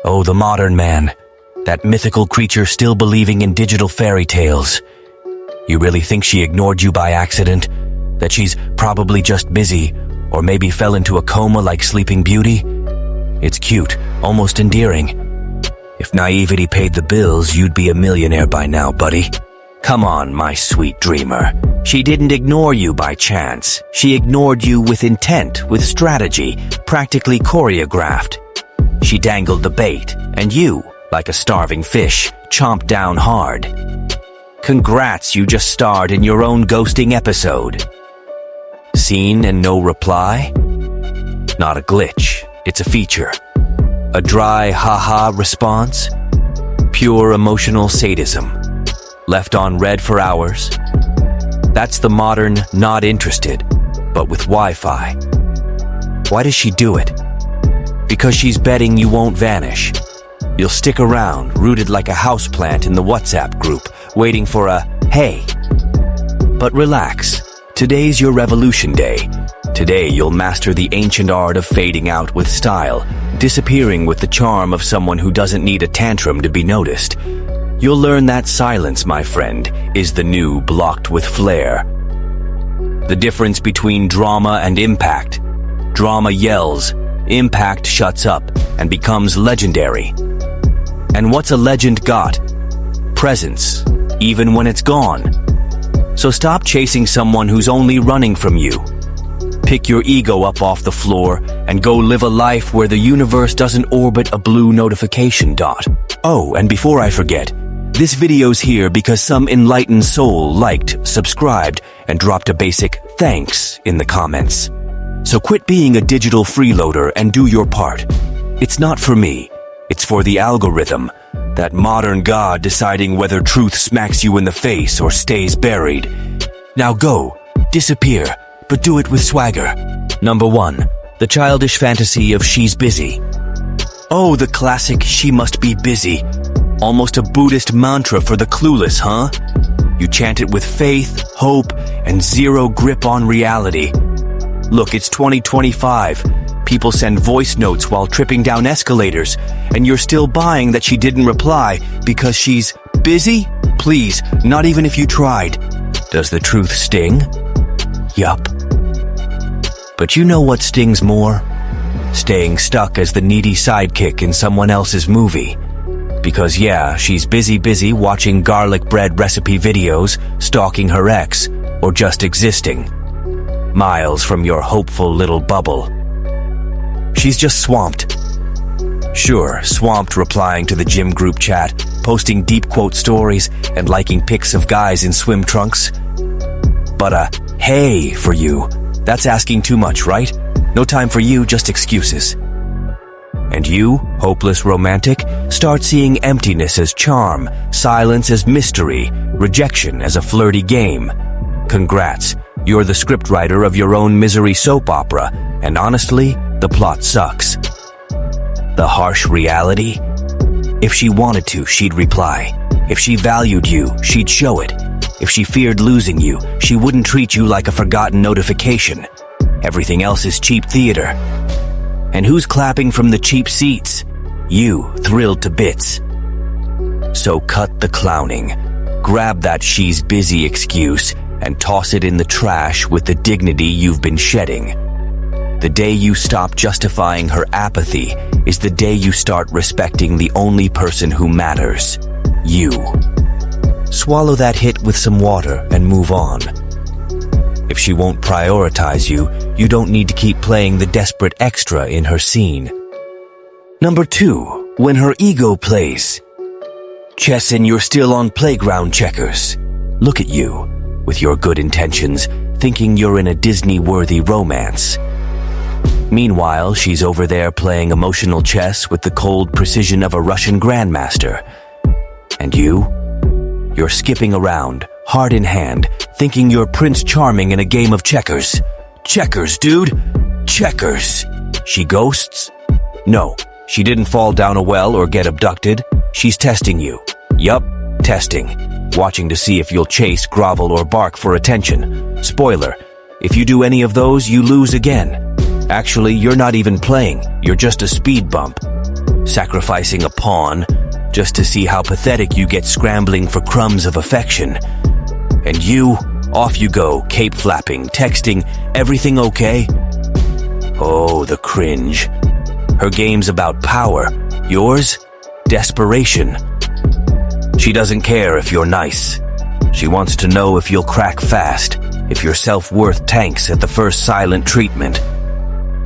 Oh, the modern man. That mythical creature still believing in digital fairy tales. You really think she ignored you by accident? That she's probably just busy, or maybe fell into a coma like Sleeping Beauty? It's cute, almost endearing. If naivety paid the bills, you'd be a millionaire by now, buddy. Come on, my sweet dreamer. She didn't ignore you by chance. She ignored you with intent, with strategy, practically choreographed. She dangled the bait, and you, like a starving fish, chomped down hard. Congrats, you just starred in your own ghosting episode. Seen and no reply? Not a glitch, it's a feature. A dry ha-ha response? Pure emotional sadism. Left on red for hours? That's the modern not interested, but with Wi-Fi. Why does she do it? Because she's betting you won't vanish. You'll stick around, rooted like a houseplant in the WhatsApp group, waiting for a hey. But relax. Today's your revolution day. Today you'll master the ancient art of fading out with style, disappearing with the charm of someone who doesn't need a tantrum to be noticed. You'll learn that silence, my friend, is the new blocked with flair. The difference between drama and impact. Drama yells, impact shuts up and becomes legendary. And what's a legend got? Presence, even when it's gone. So stop chasing someone who's only running from you. Pick your ego up off the floor and go live a life where the universe doesn't orbit a blue notification dot. Oh, and before I forget, this video's here because some enlightened soul liked, subscribed, and dropped a basic thanks in the comments. So quit being a digital freeloader and do your part. It's not for me, it's for the algorithm, that modern god deciding whether truth smacks you in the face or stays buried. Now go, disappear, but do it with swagger. Number 1, the childish fantasy of she's busy. Oh, the classic she must be busy. Almost a Buddhist mantra for the clueless, huh? You chant it with faith, hope, and zero grip on reality. Look, it's 2025. People send voice notes while tripping down escalators, and you're still buying that she didn't reply because she's busy? Please, not even if you tried. Does the truth sting? Yup. But you know what stings more? Staying stuck as the needy sidekick in someone else's movie. Because yeah, she's busy watching garlic bread recipe videos, stalking her ex, or just existing. Miles from your hopeful little bubble. She's just swamped. Sure, swamped replying to the gym group chat, posting deep quote stories, and liking pics of guys in swim trunks. But a hey for you, that's asking too much, right? No time for you, just excuses. And you, hopeless romantic, start seeing emptiness as charm, silence as mystery, rejection as a flirty game. Congrats, you're the scriptwriter of your own misery soap opera, and honestly, the plot sucks. The harsh reality? If she wanted to, she'd reply. If she valued you, she'd show it. If she feared losing you, she wouldn't treat you like a forgotten notification. Everything else is cheap theater. And who's clapping from the cheap seats? You, thrilled to bits. So cut the clowning. Grab that she's busy excuse and toss it in the trash with the dignity you've been shedding. The day you stop justifying her apathy is the day you start respecting the only person who matters. You. Swallow that hit with some water and move on. If she won't prioritize you, you don't need to keep playing the desperate extra in her scene. Number 2, when her ego plays. Chess and you're still on playground checkers. Look at you, with your good intentions, thinking you're in a Disney-worthy romance. Meanwhile, she's over there playing emotional chess with the cold precision of a Russian grandmaster. And you're skipping around, heart in hand, thinking you're Prince Charming in a game of checkers. Checkers, dude! Checkers! She ghosts? No, she didn't fall down a well or get abducted. She's testing you. Yup, testing. Watching to see if you'll chase, grovel, or bark for attention. Spoiler, if you do any of those, you lose again. Actually, you're not even playing. You're just a speed bump. sacrificing a pawn just to see how pathetic you get scrambling for crumbs of affection. And you, off you go, cape flapping, texting, everything okay? Oh, the cringe. Her game's about power. Yours? Desperation. She doesn't care if you're nice. She wants to know if you'll crack fast, if your self-worth tanks at the first silent treatment.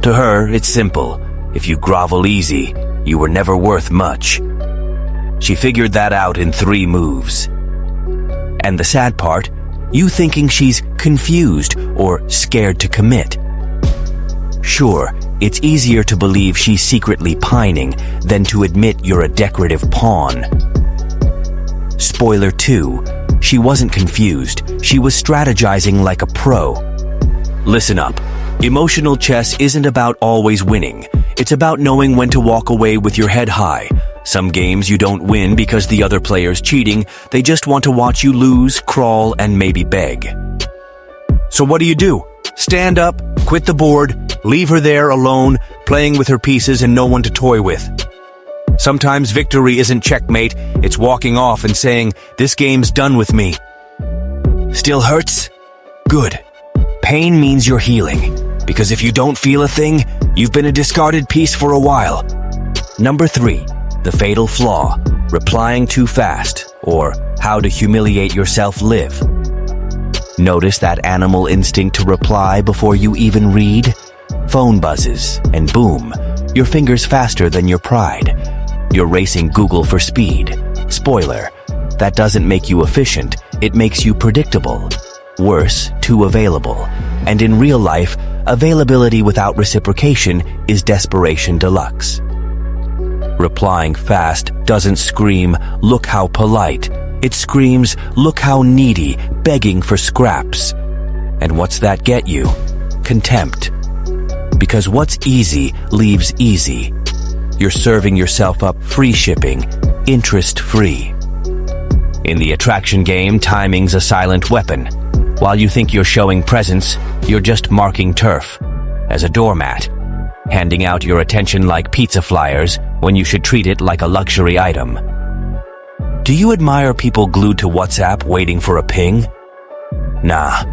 To her, it's simple. If you grovel easy, you were never worth much. She figured that out in 3 moves. And the sad part, you thinking she's confused or scared to commit. Sure, it's easier to believe she's secretly pining than to admit you're a decorative pawn. Spoiler 2, she wasn't confused. She was strategizing like a pro. Listen up. Emotional chess isn't about always winning. It's about knowing when to walk away with your head high. Some games you don't win because the other player's cheating. They just want to watch you lose, crawl, and maybe beg. So what do? Stand up, quit the board, leave her there alone, playing with her pieces and no one to toy with. Sometimes victory isn't checkmate, it's walking off and saying, "This game's done with me." Still hurts? Good. Pain means you're healing, because if you don't feel a thing, you've been a discarded piece for a while. Number 3, the fatal flaw, replying too fast, or how to humiliate yourself live. Notice that animal instinct to reply before you even read? Phone buzzes, and boom, your finger's faster than your pride. You're racing Google for speed. Spoiler, that doesn't make you efficient, it makes you predictable. Worse, too available. And in real life, availability without reciprocation is desperation deluxe. Replying fast doesn't scream, "Look how polite." It screams, "Look how needy, begging for scraps." And what's that get you? Contempt. Because what's easy leaves easy. You're serving yourself up free shipping, interest-free. In the attraction game, timing's a silent weapon. While you think you're showing presence, you're just marking turf. As a doormat, handing out your attention like pizza flyers when you should treat it like a luxury item. Do you admire people glued to WhatsApp waiting for a ping? Nah.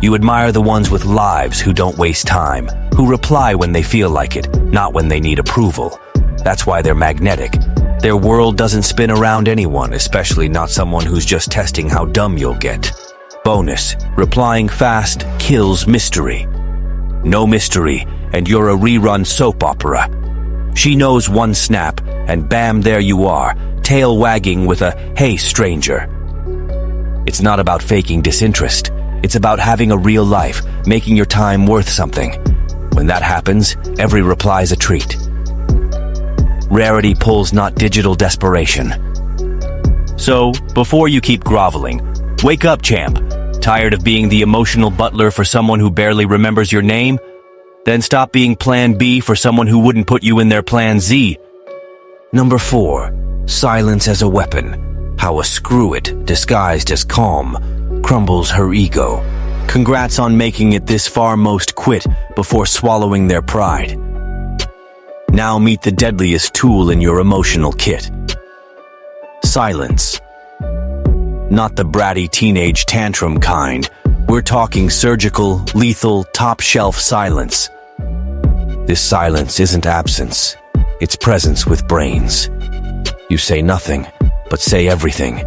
You admire the ones with lives who don't waste time, who reply when they feel like it, not when they need approval. That's why they're magnetic. Their world doesn't spin around anyone, especially not someone who's just testing how dumb you'll get. Bonus, replying fast kills mystery. No mystery, and you're a rerun soap opera. She knows one snap, and bam, there you are, tail wagging with a, "Hey, stranger." It's not about faking disinterest. It's about having a real life, making your time worth something. When that happens, every reply's a treat. Rarity pulls, not digital desperation. So, before you keep groveling, wake up, champ. Tired of being the emotional butler for someone who barely remembers your name? Then stop being plan B for someone who wouldn't put you in their plan Z. Number 4, silence as a weapon. How a screw-it, disguised as calm, crumbles her ego. Congrats on making it this far. Most quit before swallowing their pride. Now meet the deadliest tool in your emotional kit. Silence. Not the bratty teenage tantrum kind. We're talking surgical, lethal, top-shelf silence. This silence isn't absence. It's presence with brains. You say nothing, but say everything.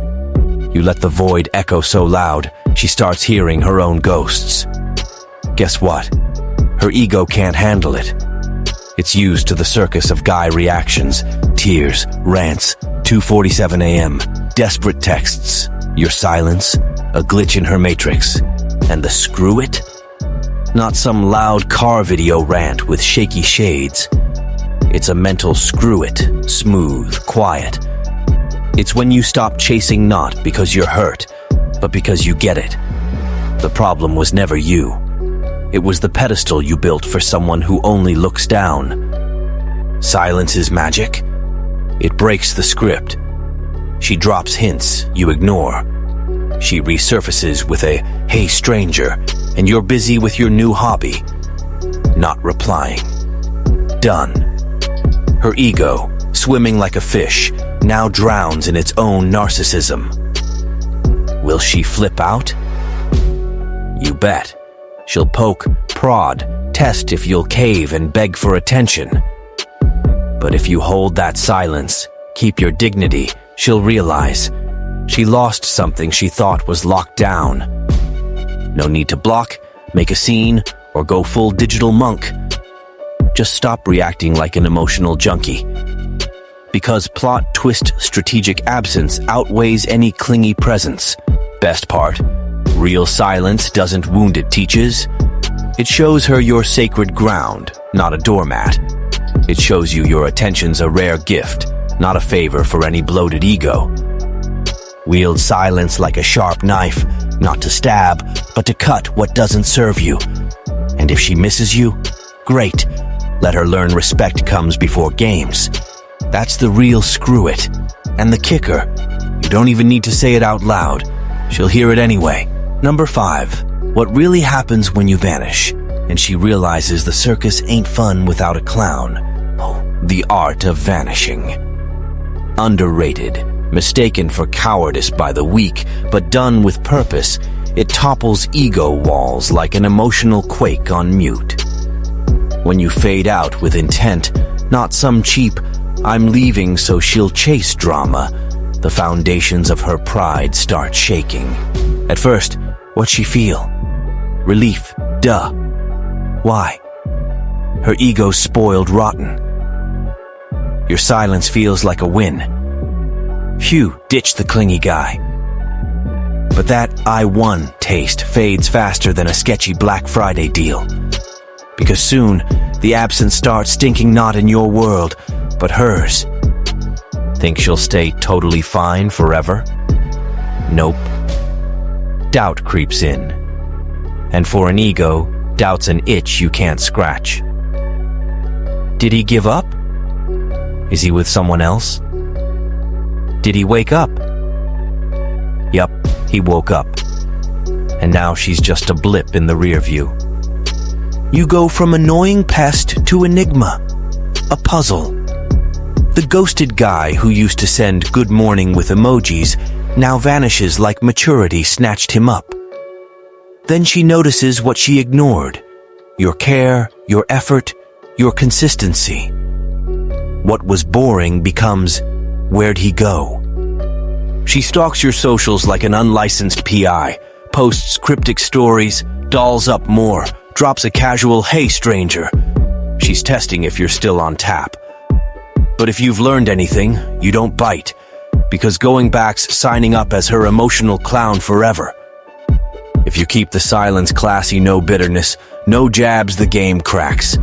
You let the void echo so loud, she starts hearing her own ghosts. Guess what? Her ego can't handle it. It's used to the circus of guy reactions, tears, rants, 2:47 a.m., desperate texts. Your silence, a glitch in her matrix. And the screw it? Not some loud car video rant with shaky shades. It's a mental screw it, smooth, quiet. It's when you stop chasing not because you're hurt, but because you get it. The problem was never you. It was the pedestal you built for someone who only looks down. Silence is magic. It breaks the script. She drops hints you ignore. She resurfaces with a, "Hey, stranger," and you're busy with your new hobby. Not replying. Done. Her ego, swimming like a fish, now drowns in its own narcissism. Will she flip out? You bet. She'll poke, prod, test if you'll cave and beg for attention. But if you hold that silence, keep your dignity, she'll realize she lost something she thought was locked down. No need to block, make a scene, or go full digital monk. Just stop reacting like an emotional junkie. Because plot twist strategic absence outweighs any clingy presence. Best part, real silence doesn't wound, it teaches. It shows her your sacred ground, not a doormat. It shows you your attention's a rare gift, not a favor for any bloated ego. Wield silence like a sharp knife, not to stab, but to cut what doesn't serve you. And if she misses you, great. Let her learn respect comes before games. That's the real screw it. And the kicker, you don't even need to say it out loud. She'll hear it anyway. Number 5. What really happens when you vanish, and she realizes the circus ain't fun without a clown. Oh, the art of vanishing. Underrated, mistaken for cowardice by the weak, but done with purpose, it topples ego walls like an emotional quake on mute. When you fade out with intent, not some cheap, I'm leaving so she'll chase drama, the foundations of her pride start shaking. At first, what'd she feel? Relief, duh. Why? Her ego's spoiled rotten. Your silence feels like a win. Phew, ditch the clingy guy. But that I won taste fades faster than a sketchy Black Friday deal. Because soon, the absence starts stinking not in your world, but hers. Think she'll stay totally fine forever? Nope. Doubt creeps in. And for an ego, doubt's an itch you can't scratch. Did he give up? Is he with someone else? Did he wake up? Yup, he woke up. And now she's just a blip in the rear view. You go from annoying pest to enigma, a puzzle. The ghosted guy who used to send good morning with emojis now vanishes like maturity snatched him up. Then she notices what she ignored: your care, your effort, your consistency. What was boring becomes, where'd he go? She stalks your socials like an unlicensed PI, posts cryptic stories, dolls up more, drops a casual "hey stranger." She's testing if you're still on tap. But if you've learned anything, you don't bite, because going back's signing up as her emotional clown forever. If you keep the silence classy, no bitterness, no jabs, the game cracks.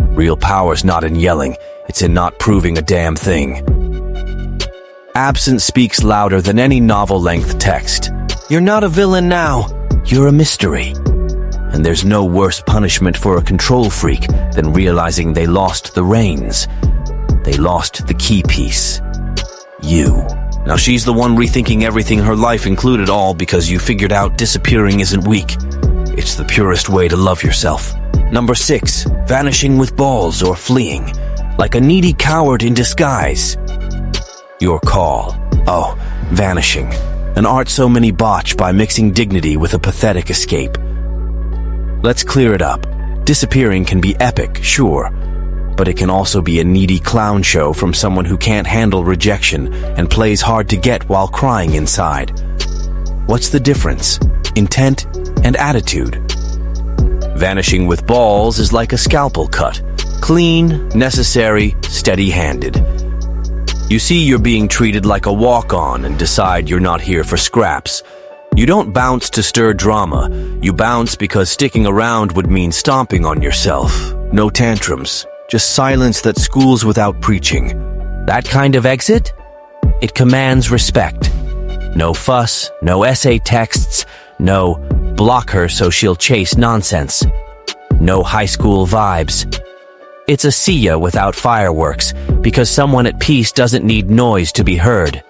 Real power's not in yelling, it's in not proving a damn thing. Absence speaks louder than any novel-length text. You're not a villain now, you're a mystery. And there's no worse punishment for a control freak than realizing they lost the reins. They lost the key piece. You. Now she's the one rethinking everything, her life included, all because you figured out disappearing isn't weak. It's the purest way to love yourself. Number 6, vanishing with balls or fleeing, like a needy coward in disguise. Your call. Oh, vanishing. An art so many botch by mixing dignity with a pathetic escape. Let's clear it up. Disappearing can be epic, sure, but it can also be a needy clown show from someone who can't handle rejection and plays hard to get while crying inside. What's the difference? Intent and attitude. Vanishing with balls is like a scalpel cut. Clean, necessary, steady-handed. You see you're being treated like a walk-on and decide you're not here for scraps. You don't bounce to stir drama. You bounce because sticking around would mean stomping on yourself. No tantrums. Just silence that schools without preaching. That kind of exit? It commands respect. No fuss, no essay texts, no block her so she'll chase nonsense. No high school vibes. It's a see ya without fireworks, because someone at peace doesn't need noise to be heard.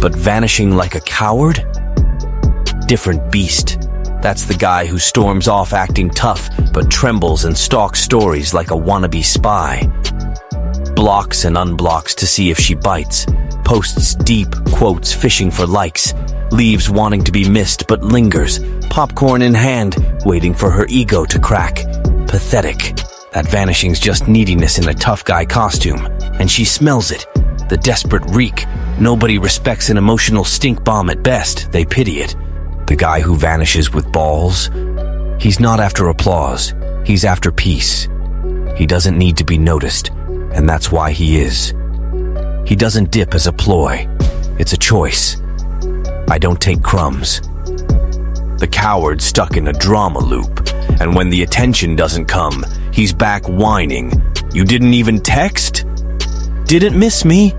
But vanishing like a coward? Different beast. That's the guy who storms off acting tough, but trembles and stalks stories like a wannabe spy. blocks and unblocks to see if she bites, posts deep quotes fishing for likes, leaves wanting to be missed but lingers, popcorn in hand, waiting for her ego to crack. Pathetic. That vanishing's just neediness in a tough guy costume, and she smells it. The desperate reek. Nobody respects an emotional stink bomb at best, they pity it. The guy who vanishes with balls, he's not after applause, he's after peace. He doesn't need to be noticed, and that's why he is. He doesn't dip as a ploy, it's a choice. I don't take crumbs. The coward stuck in a drama loop, and when the attention doesn't come, he's back whining. You didn't even text? Didn't miss me?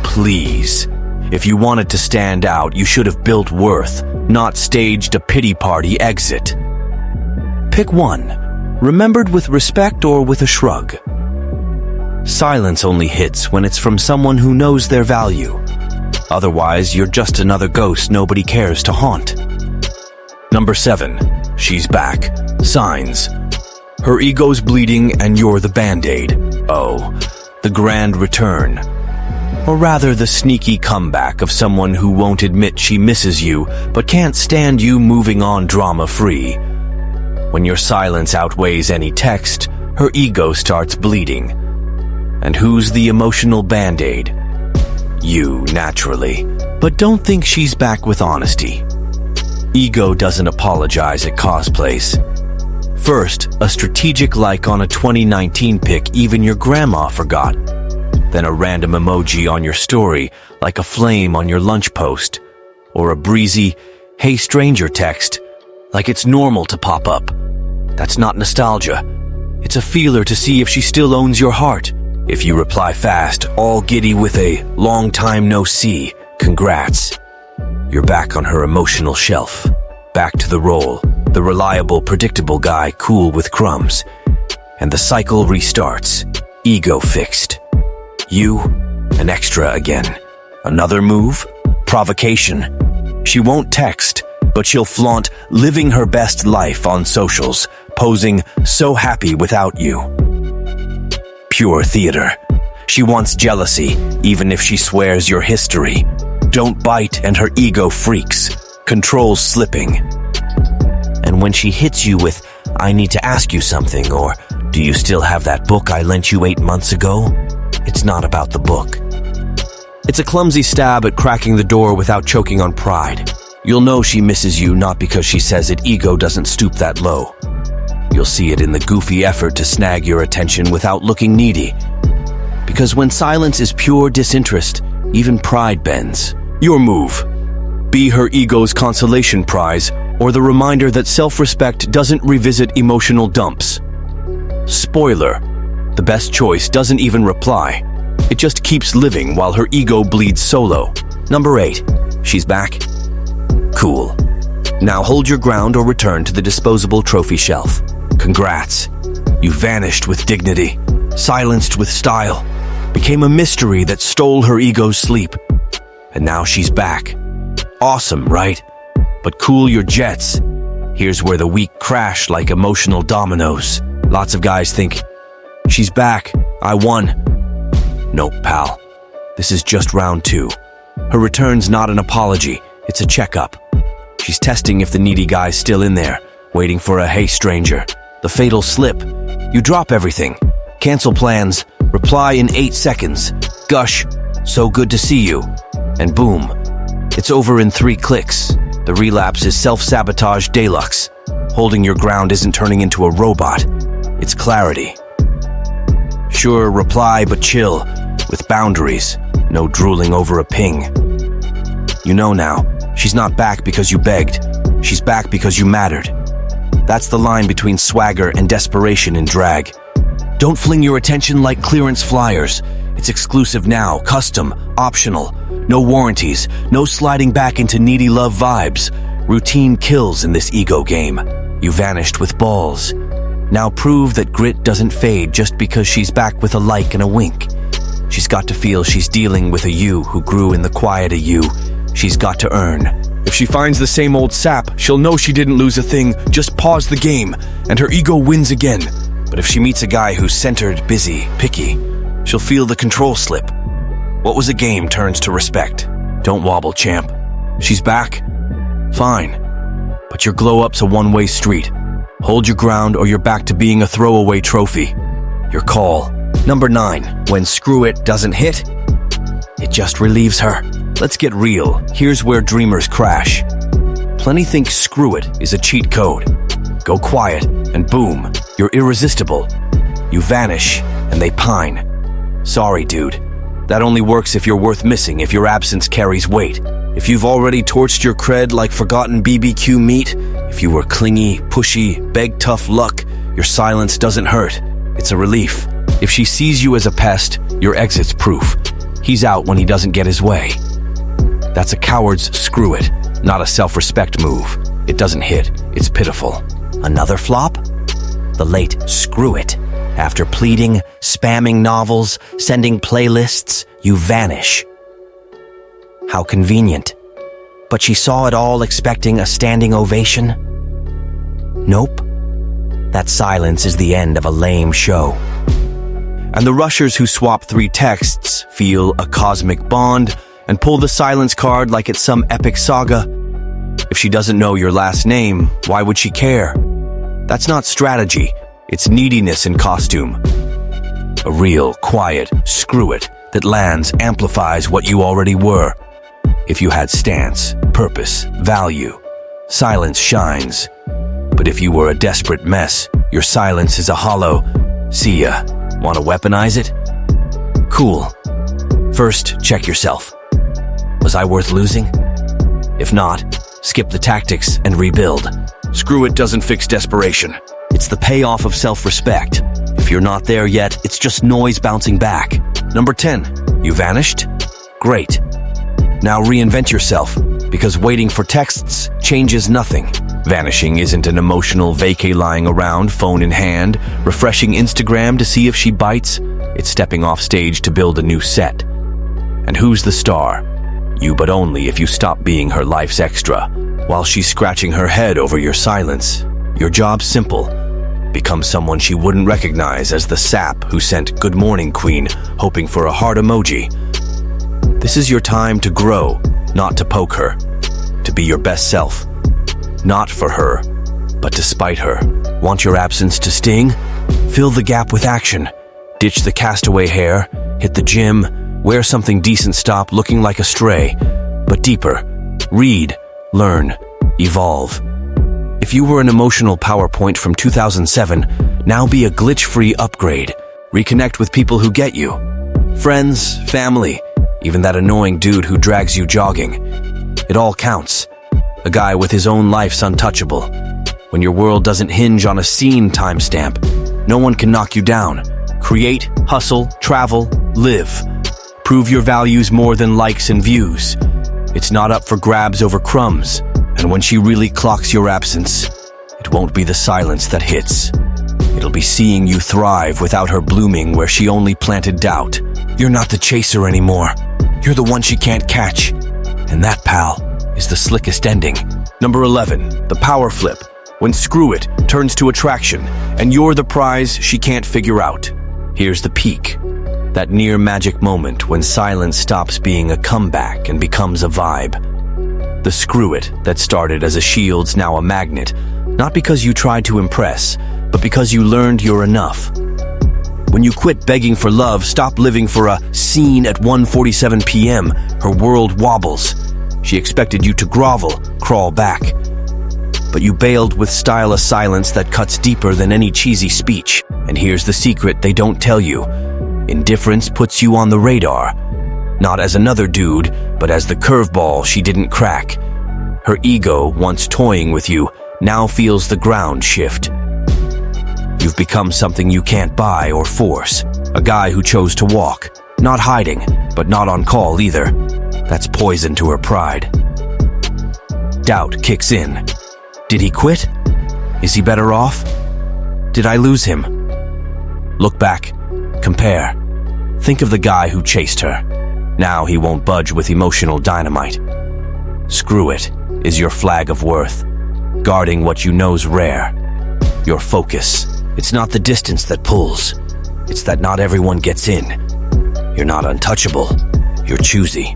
Please. If you wanted to stand out, you should have built worth, not staged a pity party exit. Pick one. Remembered with respect or with a shrug? Silence only hits when it's from someone who knows their value. Otherwise, you're just another ghost nobody cares to haunt. Number 7. She's back. Signs. Her ego's bleeding and you're the band-aid. Oh, the grand return. Or rather, the sneaky comeback of someone who won't admit she misses you, but can't stand you moving on drama-free. When your silence outweighs any text, her ego starts bleeding. And who's the emotional band-aid? You, naturally. But don't think she's back with honesty. Ego doesn't apologize at cosplays. First, a strategic like on a 2019 pic even your grandma forgot. Then a random emoji on your story, like a flame on your lunch post. Or a breezy, "Hey stranger" text, like it's normal to pop up. That's not nostalgia. It's a feeler to see if she still owns your heart. If you reply fast, all giddy with a "long time no see," congrats. You're back on her emotional shelf. Back to the role, the reliable, predictable guy cool with crumbs. And the cycle restarts. Ego fixed. You, an extra again. Another move? Provocation. She won't text, but she'll flaunt living her best life on socials, posing so happy without you. Pure theater. She wants jealousy, even if she swears you're history. Don't bite and her ego freaks. Control's slipping. And when she hits you with, "I need to ask you something," or "Do you still have that book I lent you 8 months ago?" It's not about the book. It's a clumsy stab at cracking the door without choking on pride. You'll know she misses you not because she says it. Ego doesn't stoop that low. You'll see it in the goofy effort to snag your attention without looking needy. Because when silence is pure disinterest, even pride bends. Your move. Be her ego's consolation prize, or the reminder that self-respect doesn't revisit emotional dumps. Spoiler. The best choice doesn't even reply. It just keeps living while her ego bleeds solo. Number 8. She's back? Cool. Now hold your ground or return to the disposable trophy shelf. Congrats. You vanished with dignity, silenced with style, became a mystery that stole her ego's sleep. And now she's back. Awesome, right? But cool your jets. Here's where the weak crash like emotional dominoes. Lots of guys think, "She's back, I won." Nope, pal. This is just round 2. Her return's not an apology, it's a checkup. She's testing if the needy guy's still in there, waiting for a "Hey stranger." The fatal slip. You drop everything. Cancel plans. Reply in 8 seconds. Gush. "So good to see you." And boom. It's over in 3 clicks. The relapse is self-sabotage deluxe. Holding your ground isn't turning into a robot. It's clarity. Sure, reply, but chill. With boundaries. No drooling over a ping. You know now. She's not back because you begged. She's back because you mattered. That's the line between swagger and desperation in drag. Don't fling your attention like clearance flyers. It's exclusive now, custom, optional. No warranties, no sliding back into needy love vibes. Routine kills in this ego game. You vanished with balls. Now prove that grit doesn't fade just because she's back with a like and a wink. She's got to feel she's dealing with a you who grew in the quiet of you. She's got to earn. If she finds the same old sap, she'll know she didn't lose a thing, just pause the game, and her ego wins again. But if she meets a guy who's centered, busy, picky, she'll feel the control slip. What was a game turns to respect. Don't wobble, champ. She's back? Fine. But your glow-up's a one-way street. Hold your ground or you're back to being a throwaway trophy. Your call. Number 9. When screw it doesn't hit, it just relieves her. Let's get real. Here's where dreamers crash. Plenty think screw it is a cheat code. Go quiet and boom, you're irresistible. You vanish and they pine. Sorry, dude. That only works if you're worth missing, if your absence carries weight. If you've already torched your cred like forgotten BBQ meat, if you were clingy, pushy, beg tough luck, your silence doesn't hurt. It's a relief. If she sees you as a pest, your exit's proof. He's out when he doesn't get his way. That's a coward's screw it, not a self-respect move. It doesn't hit, it's pitiful. Another flop? The late screw it. After pleading, spamming novels, sending playlists, you vanish. How convenient. But she saw it all expecting a standing ovation? Nope. That silence is the end of a lame show. And the rushers who swap 3 texts feel a cosmic bond and pull the silence card like it's some epic saga. If she doesn't know your last name, why would she care? That's not strategy, it's neediness in costume. A real, quiet screw it that lands amplifies what you already were. If you had stance, purpose, value, silence shines. But if you were a desperate mess, your silence is a hollow. See ya. Want to weaponize it? Cool. First, check yourself. Was I worth losing? If not, skip the tactics and rebuild. Screw it doesn't fix desperation. It's the payoff of self-respect. If you're not there yet, it's just noise bouncing back. Number 10. You vanished? Great. Now reinvent yourself, because waiting for texts changes nothing. Vanishing isn't an emotional vacay lying around, phone in hand, refreshing Instagram to see if she bites. It's stepping off stage to build a new set. And who's the star? You, but only if you stop being her life's extra. While she's scratching her head over your silence, your job's simple. Become someone she wouldn't recognize as the sap who sent "Good morning, Queen," hoping for a heart emoji. This is your time to grow, not to poke her. To be your best self. Not for her, but despite her. Want your absence to sting? Fill the gap with action. Ditch the castaway hair, hit the gym, wear something decent, stop looking like a stray. But deeper. Read, learn, evolve. If you were an emotional PowerPoint from 2007, now be a glitch-free upgrade. Reconnect with people who get you. Friends, family, even that annoying dude who drags you jogging. It all counts. A guy with his own life's untouchable. When your world doesn't hinge on a scene timestamp, no one can knock you down. Create, hustle, travel, live. Prove your values more than likes and views. It's not up for grabs over crumbs. And when she really clocks your absence, it won't be the silence that hits. It'll be seeing you thrive without her blooming where she only planted doubt. You're not the chaser anymore. You're the one she can't catch. And that, pal, is the slickest ending. Number 11, the power flip. When screw it turns to attraction, and you're the prize she can't figure out. Here's the peak. That near magic moment when silence stops being a comeback and becomes a vibe. The screw it that started as a shield's now a magnet, not because you tried to impress, but because you learned you're enough. When you quit begging for love, stop living for a scene at 1:47 p.m., her world wobbles. She expected you to grovel, crawl back. But you bailed with style a silence that cuts deeper than any cheesy speech. And here's the secret they don't tell you. Indifference puts you on the radar. Not as another dude, but as the curveball she didn't crack. Her ego, once toying with you, now feels the ground shift. You've become something you can't buy or force. A guy who chose to walk. Not hiding, but not on call either. That's poison to her pride. Doubt kicks in. Did he quit? Is he better off? Did I lose him? Look back. Compare. Think of the guy who chased her. Now he won't budge with emotional dynamite. Screw it is your flag of worth. Guarding what you know's rare. Your focus. It's not the distance that pulls. It's that not everyone gets in. You're not untouchable. You're choosy.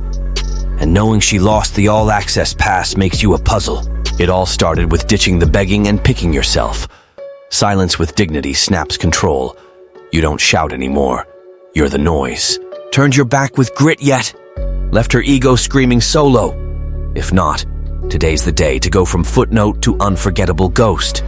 And knowing she lost the all-access pass makes you a puzzle. It all started with ditching the begging and picking yourself. Silence with dignity snaps control. You don't shout anymore. You're the noise. Turned your back with grit yet? Left her ego screaming solo? If not, today's the day to go from footnote to unforgettable ghost.